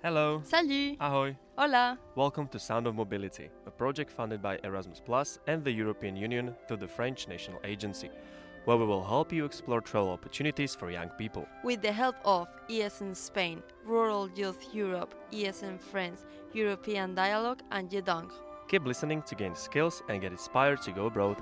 Hello. Salut. Ahoy. Hola. Welcome to Sound of Mobility, a project funded by Erasmus Plus and the European Union through the French National Agency, where we will help you explore travel opportunities for young people. With the help of ESN Spain, Rural Youth Europe, ESN France, European Dialogue and Jedang. Keep listening to gain skills and get inspired to go abroad.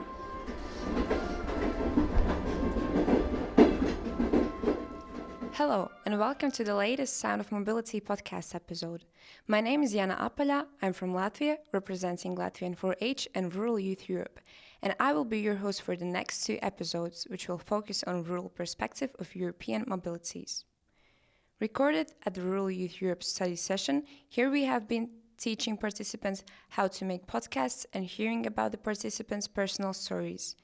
Hello, and welcome to the latest Sound of Mobility podcast episode. My name is Jana Apaļā. I'm from Latvia, representing Latvian 4-H and Rural Youth Europe, and I will be your host for the next two episodes, which will focus on rural perspective of European mobilities. Recorded at the Rural Youth Europe study session, here we have been teaching participants how to make podcasts and hearing about the participants' personal stories.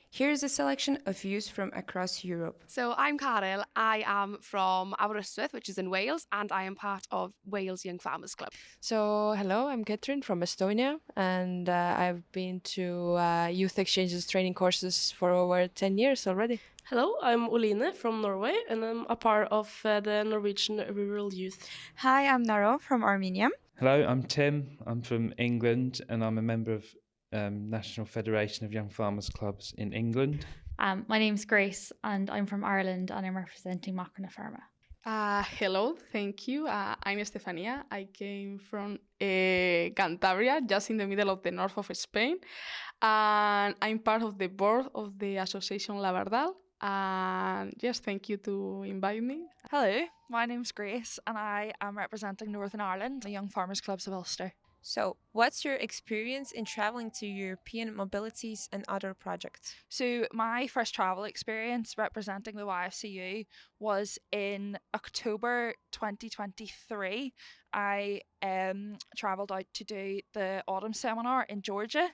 Here is a selection of views from across Europe. So I'm Caryl. I am from Aberystwyth, which is in Wales, and I am part of Wales Young Farmers Club. So, hello, I'm Ketrin from Estonia, and I've been to youth exchanges training courses for over 10 years already. Hello, I'm Oline from Norway, and I'm a part of the Norwegian Rural Youth. Hi, I'm Naro from Armenia. Hello, I'm Tim. I'm from England, and I'm a member of National Federation of Young Farmers Clubs in England. My name's Grace, and I'm from Ireland, and I'm representing Macna Pharma. Hello, thank you. I'm Estefania. I came from Cantabria, just in the middle of the north of Spain, and I'm part of the board of the Association Lavardal. And yes, thank you to invite me. Hello, my name's Grace, and I am representing Northern Ireland, the Young Farmers Clubs of Ulster. So, what's your experience in traveling to European mobilities and other projects? So, my first travel experience representing the YFCU was in October 2023. I travelled out to do the autumn seminar in Georgia,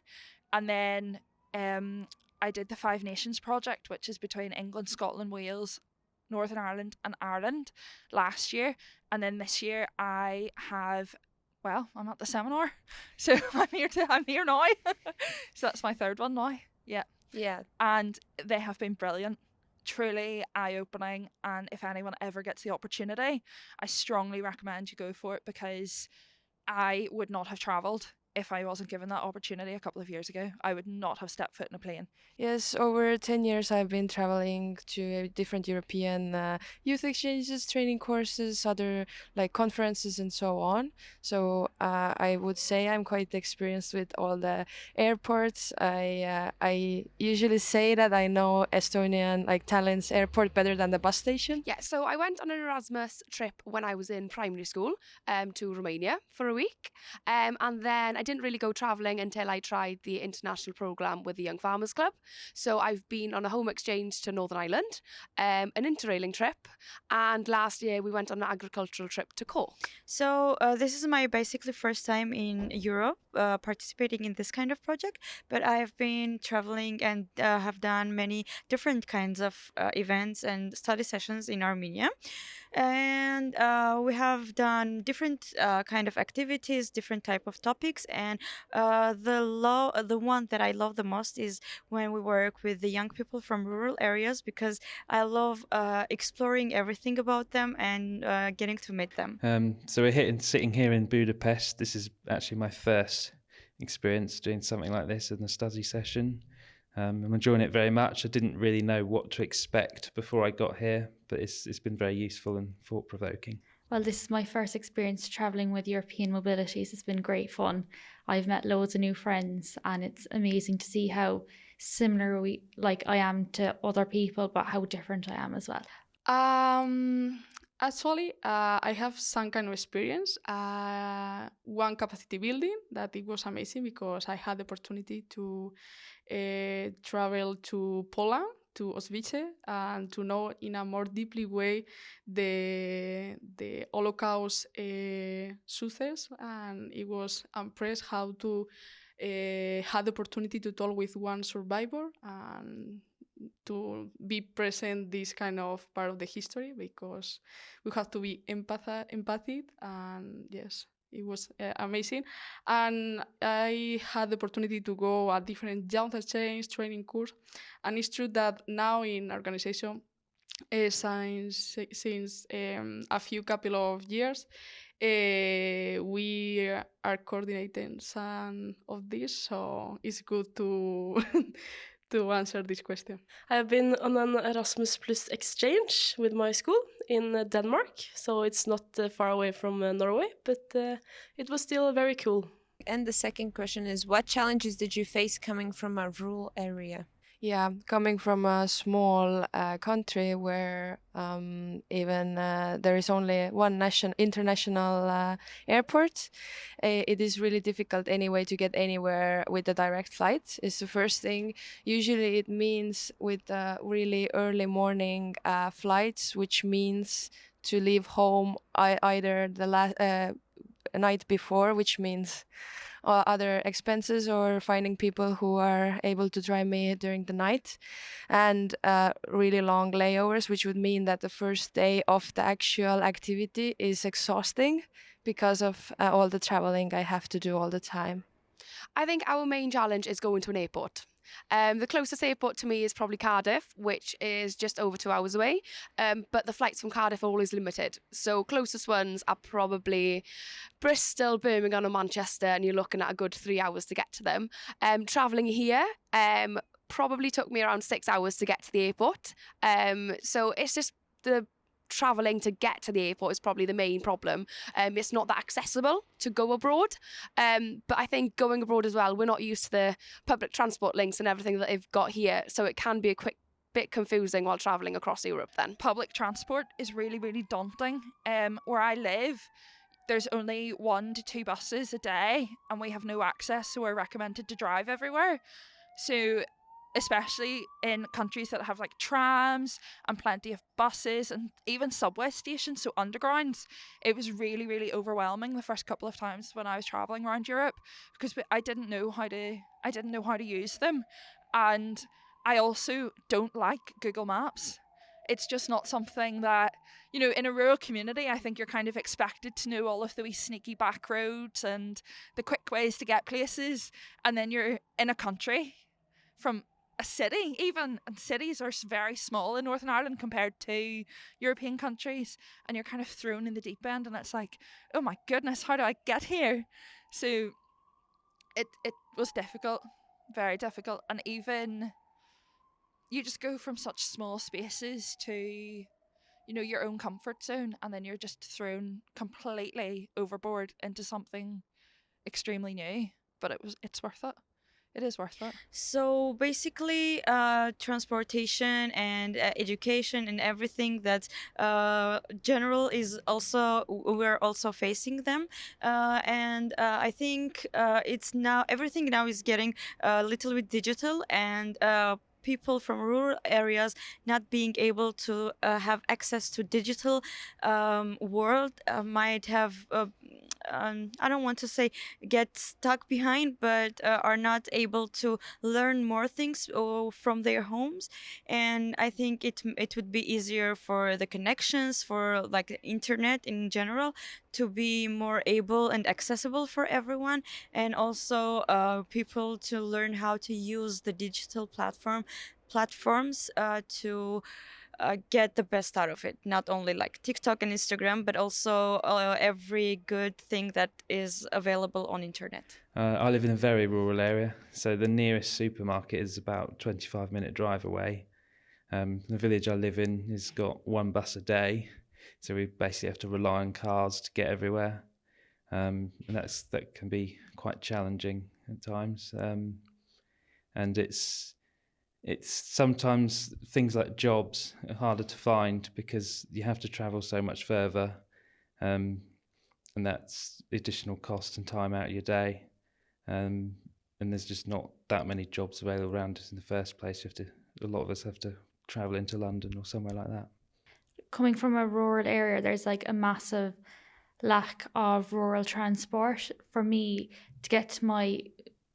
and then I did the Five Nations project, which is between England, Scotland, Wales, Northern Ireland and Ireland last year. And then this year I have... Well, I'm at the seminar, so I'm here now. So that's my third one now. Yeah. And they have been brilliant, truly eye-opening. And if anyone ever gets the opportunity, I strongly recommend you go for it, because I would not have travelled if I wasn't given that opportunity a couple of years ago. I would not have stepped foot in a plane. Yes, over 10 years I've been traveling to different European youth exchanges, training courses, other like conferences and so on. So I would say I'm quite experienced with all the airports. I usually say that I know Estonian, like Tallinn's airport, better than the bus station. Yeah, so I went on an Erasmus trip when I was in primary school to Romania for a week. And then I didn't really go travelling until I tried the international programme with the Young Farmers Club. So I've been on a home exchange to Northern Ireland, an interrailing trip, and last year we went on an agricultural trip to Cork. So this is my basically first time in Europe participating in this kind of project, but I've been traveling and have done many different kinds of events and study sessions in Armenia. And we have done different kind of activities, different type of topics, and the one that I love the most is when we work with the young people from rural areas, because I love exploring everything about them and getting to meet them. So we're sitting here in Budapest. This is actually my first experience doing something like this in a study session. I'm enjoying it very much. I didn't really know what to expect before I got here, but it's been very useful and thought-provoking. Well, this is my first experience travelling with European mobilities. It's been great fun. I've met loads of new friends, and it's amazing to see how similar I am to other people, but how different I am as well. Actually, I have some kind of experience. One capacity building that it was amazing, because I had the opportunity to travel to Poland, to Auschwitz, and to know in a more deeply way the Holocaust success. And it was impressed how to had the opportunity to talk with one survivor and to be present this kind of part of the history, because we have to be empathic, and yes, it was amazing. And I had the opportunity to go a different youth exchange training course, and it's true that now in organization since a few couple of years. We are coordinating some of this, so it's good to to answer this question. I've been on an Erasmus Plus exchange with my school in Denmark, so it's not far away from Norway, but it was still very cool. And the second question is, what challenges did you face coming from a rural area? Yeah, coming from a small country where even there is only one international airport, it is really difficult anyway to get anywhere with the direct flight. Is the first thing. Usually it means with really early morning flights, which means to leave home either the night before, which means other expenses, or finding people who are able to drive me during the night, and really long layovers, which would mean that the first day of the actual activity is exhausting because of all the traveling I have to do all the time. I think our main challenge is going to an airport. The closest airport to me is probably Cardiff, which is just over 2 hours away. But the flights from Cardiff are always limited. So closest ones are probably Bristol, Birmingham, or Manchester, and you're looking at a good 3 hours to get to them. Travelling here probably took me around 6 hours to get to the airport. So it's just the travelling to get to the airport is probably the main problem. It's not that accessible to go abroad. But I think going abroad as well, we're not used to the public transport links and everything that they've got here. So it can be a quick bit confusing while travelling across Europe then. Public transport is really, really daunting. Where I live, there's only 1 to 2 buses a day and we have no access, so we're recommended to drive everywhere. So especially in countries that have like trams and plenty of buses and even subway stations, so undergrounds, it was really, really overwhelming the first couple of times when I was traveling around Europe, because I didn't know how to use them. And I also don't like Google Maps. It's just not something that, you know, in a rural community, I think you're kind of expected to know all of the wee sneaky back roads and the quick ways to get places. And then you're in a country from a city even, and cities are very small in Northern Ireland compared to European countries, and you're kind of thrown in the deep end, and it's like, oh my goodness, how do I get here? So it was difficult, very difficult. And even you just go from such small spaces to, you know, your own comfort zone, and then you're just thrown completely overboard into something extremely new. But it's worth it. It is worth it. So basically, transportation and education and everything that's general is also, we're also facing them, and I think it's now, everything now is getting a little bit digital, and people from rural areas not being able to have access to digital world might have I don't want to say get stuck behind, but are not able to learn more things from their homes. And I think it would be easier for the connections, for like the internet in general, to be more able and accessible for everyone, and also people to learn how to use the digital platforms to get the best out of it. Not only like TikTok and Instagram, but also every good thing that is available on internet. I live in a very rural area, so the nearest supermarket is about a 25-minute drive away. The village I live in has got 1 bus a day, so we basically have to rely on cars to get everywhere, and that can be quite challenging at times. And it's sometimes things like jobs are harder to find because you have to travel so much further, and that's additional cost and time out of your day, and there's just not that many jobs available around us in the first place. A lot of us have to travel into London or somewhere like that. Coming from a rural area, there's like a massive lack of rural transport. For me, to get to my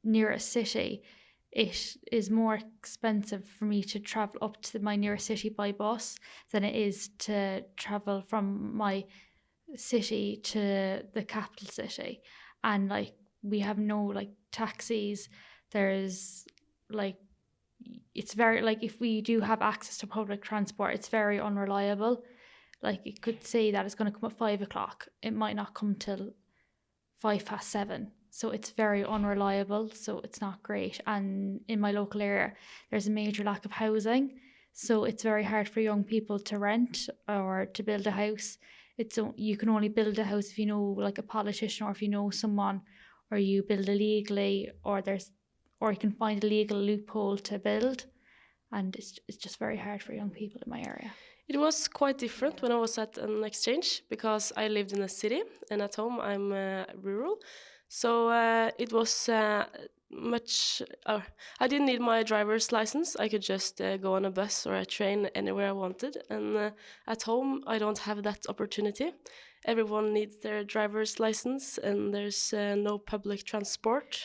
nearest city, it is more expensive for me to travel up to my nearest city by bus than it is to travel from my city to the capital city. And like, we have no like taxis. There's like it's very, like, if we do have access to public transport, it's very unreliable. Like, it could say that it's going to come at 5 o'clock. It might not come till 7:05. So it's very unreliable. So it's not great. And in my local area, there's a major lack of housing. So it's very hard for young people to rent or to build a house. You can only build a house if you know, like, a politician, or if you know someone, or you build illegally, or you can find a legal loophole to build. And it's just very hard for young people in my area. It was quite different when I was at an exchange, because I lived in a city and at home I'm rural. So it was much... I didn't need my driver's license. I could just go on a bus or a train anywhere I wanted. And at home I don't have that opportunity. Everyone needs their driver's license and there's no public transport.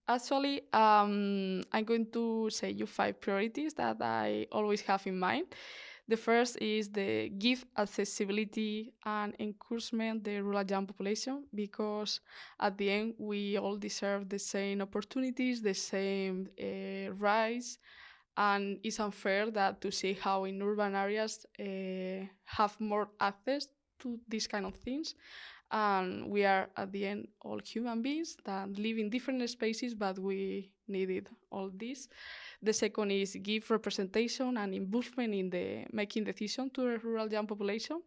Actually, I'm going to say you 5 priorities that I always have in mind. The first is the give accessibility and encouragement the rural young population, because at the end we all deserve the same opportunities, the same rights, and it's unfair that to see how in urban areas have more access to these kind of things. And we are, at the end, all human beings that live in different spaces, but we needed all this. The second is give representation and involvement in the making decision to the rural young population.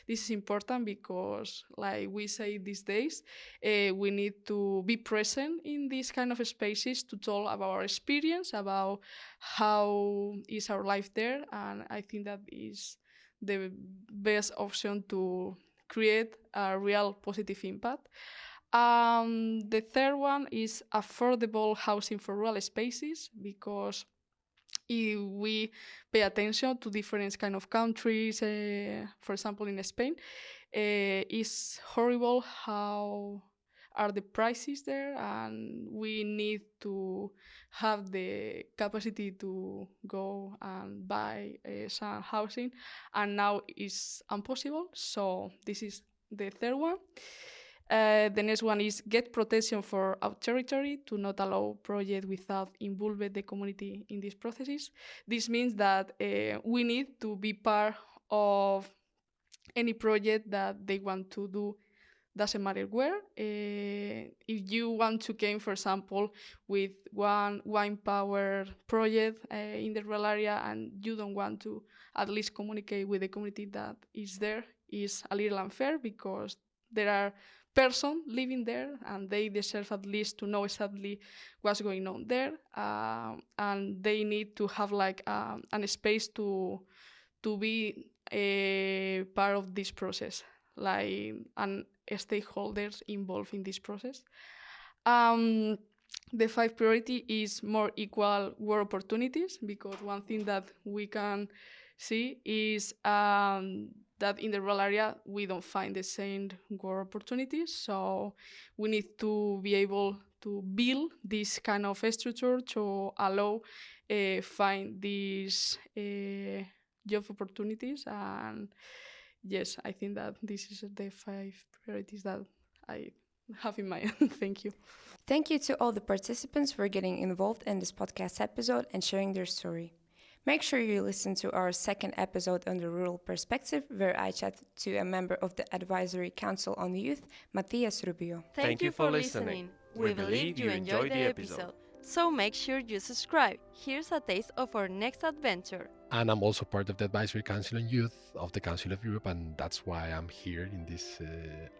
This is important because, like we say these days, we need to be present in these kind of spaces to talk about our experience, about how is our life there, and I think that is the best option to create a real positive impact. The third one is affordable housing for rural spaces, because if we pay attention to different kind of countries, for example in Spain, it's horrible how are the prices there, and we need to have the capacity to go and buy some housing, and now it's impossible. So this is the third one. The next one is get protection for our territory, to not allow project without involving the community in these processes. This means that we need to be part of any project that they want to do, doesn't matter where. If you want to came, for example, with one wine power project in the rural area, and you don't want to at least communicate with the community that is there, is a little unfair, because there are persons living there and they deserve at least to know exactly what's going on there, and they need to have like a space to be a part of this process, like, and stakeholders involved in this process. The 5th priority is more equal work opportunities, because one thing that we can see is that in the rural area we don't find the same work opportunities. So we need to be able to build this kind of structure to allow find these job opportunities. And yes, I think that this is the 5 priorities that I have in mind. Thank you. Thank you to all the participants for getting involved in this podcast episode and sharing their story. Make sure you listen to our second episode on the rural perspective, where I chat to a member of the Advisory Council on Youth, Matthias Rubio. Thank you for listening. We believe you enjoyed the episode. So make sure you subscribe. Here's a taste of our next adventure. And I'm also part of the Advisory Council on Youth of the Council of Europe, and that's why I'm here in this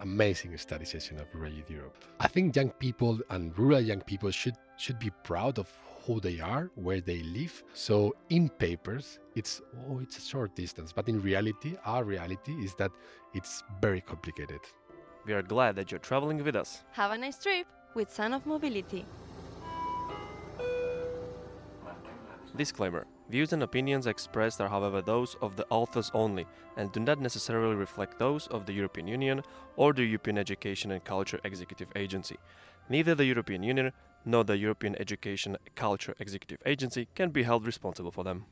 amazing study session of Rural Youth Europe. I think young people and rural young people should be proud of who they are, where they live. So in papers, it's a short distance, but in reality, our reality is that it's very complicated. We are glad that you're traveling with us. Have a nice trip with Sound of Mobility. Disclaimer. Views and opinions expressed are, however, those of the authors only and do not necessarily reflect those of the European Union or the European Education and Culture Executive Agency. Neither the European Union nor the European Education and Culture Executive Agency can be held responsible for them.